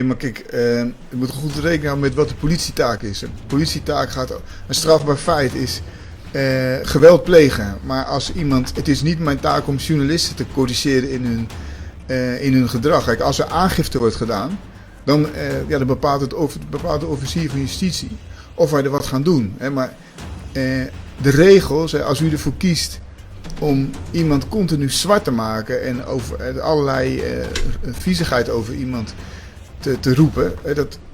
Maar kijk, je moet goed rekening houden met wat de politietaak is. De politietaak gaat, een strafbaar feit is geweld plegen. Maar als iemand, het is niet mijn taak om journalisten te corrigeren in hun gedrag. Kijk, als er aangifte wordt gedaan, dan bepaalt de officier van justitie of wij er wat gaan doen. Maar de regels, als u ervoor kiest om iemand continu zwart te maken en over allerlei viezigheid over iemand te roepen.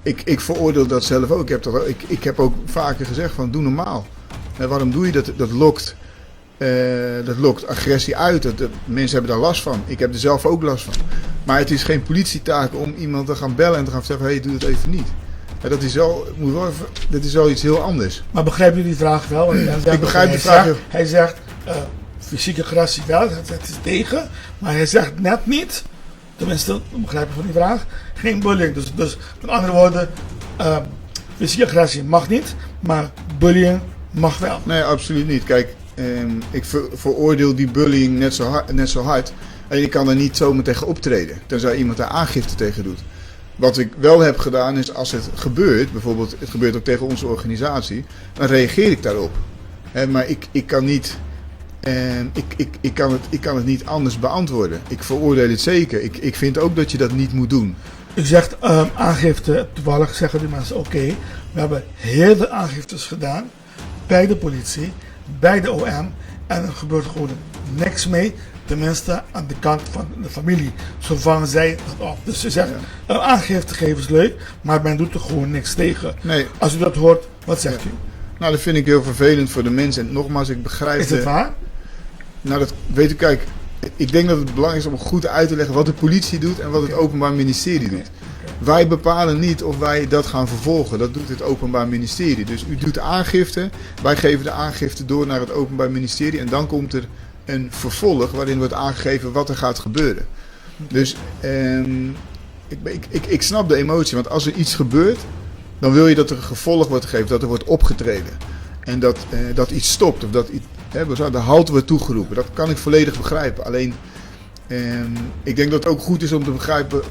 Ik veroordeel dat zelf ook. Ik heb ook vaker gezegd van doe normaal. Waarom doe je dat? Dat lokt agressie uit. Mensen hebben daar last van. Ik heb er zelf ook last van. Maar het is geen politietaak om iemand te gaan bellen en te gaan zeggen: hey, doe het even niet. Dat is wel iets heel anders. Maar begrijpen jullie die vraag wel? Ik begrijp de vraag. Hij zegt fysieke agressie wel, het is tegen. Maar hij zegt net niet, tenminste, begrijp ik van die vraag, geen bullying. Dus met andere woorden, fysieke agressie mag niet, maar bullying mag wel. Nee, absoluut niet. Kijk, ik veroordeel die bullying net zo hard. En je kan er niet zomaar tegen optreden, tenzij iemand daar aangifte tegen doet. Wat ik wel heb gedaan is, als het gebeurt, bijvoorbeeld het gebeurt ook tegen onze organisatie, dan reageer ik daarop. Maar ik kan niet, ik kan het niet anders beantwoorden. Ik veroordeel het zeker. Ik vind ook dat je dat niet moet doen. U zegt aangifte, toevallig zeggen die mensen oké, we hebben heel veel aangiftes gedaan bij de politie, bij de OM en er gebeurt gewoon niks mee. Tenminste aan de kant van de familie. Zo vangen zij dat op. Dus ze zegt, aangifte geven is leuk, maar men doet er gewoon niks tegen. Nee. Als u dat hoort, wat zegt u? Nou, dat vind ik heel vervelend voor de mensen. En nogmaals, ik begrijp... Is het waar? Nou, dat weet u, kijk, ik denk dat het belangrijk is om goed uit te leggen wat de politie doet en wat het Openbaar Ministerie doet. Wij bepalen niet of wij dat gaan vervolgen. Dat doet het Openbaar Ministerie. Dus u doet de aangifte, wij geven de aangifte door naar het Openbaar Ministerie en dan komt er een vervolg waarin wordt aangegeven wat er gaat gebeuren. Dus ik snap de emotie, want als er iets gebeurt, dan wil je dat er een gevolg wordt gegeven, dat er wordt opgetreden. En dat iets stopt, of dat de halt wordt toegeroepen. Dat kan ik volledig begrijpen. Alleen, ik denk dat het ook goed is om te begrijpen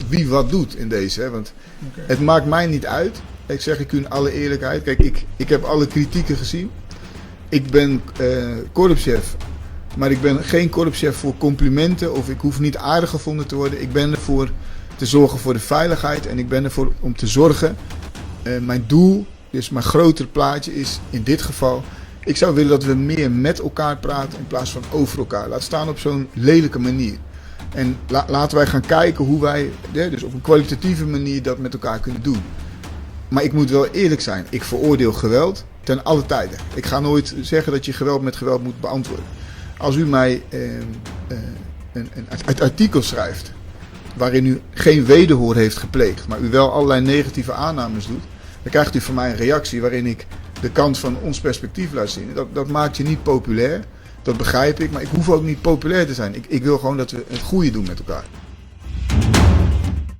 wie wat doet in deze. Want het maakt mij niet uit. Ik zeg u in alle eerlijkheid. Kijk, ik heb alle kritieken gezien. Ik ben korpschef. Maar ik ben geen korpschef voor complimenten of ik hoef niet aardig gevonden te worden. Ik ben ervoor te zorgen voor de veiligheid en ik ben ervoor om te zorgen. Mijn doel, dus mijn grotere plaatje is in dit geval, ik zou willen dat we meer met elkaar praten in plaats van over elkaar. Laat staan op zo'n lelijke manier. En laten wij gaan kijken hoe wij, dus op een kwalitatieve manier, dat met elkaar kunnen doen. Maar ik moet wel eerlijk zijn, ik veroordeel geweld ten alle tijden. Ik ga nooit zeggen dat je geweld met geweld moet beantwoorden. Als u mij een artikel schrijft waarin u geen wederhoor heeft gepleegd, maar u wel allerlei negatieve aannames doet, dan krijgt u van mij een reactie waarin ik de kant van ons perspectief laat zien. Dat maakt je niet populair, dat begrijp ik, maar ik hoef ook niet populair te zijn. Ik wil gewoon dat we het goede doen met elkaar.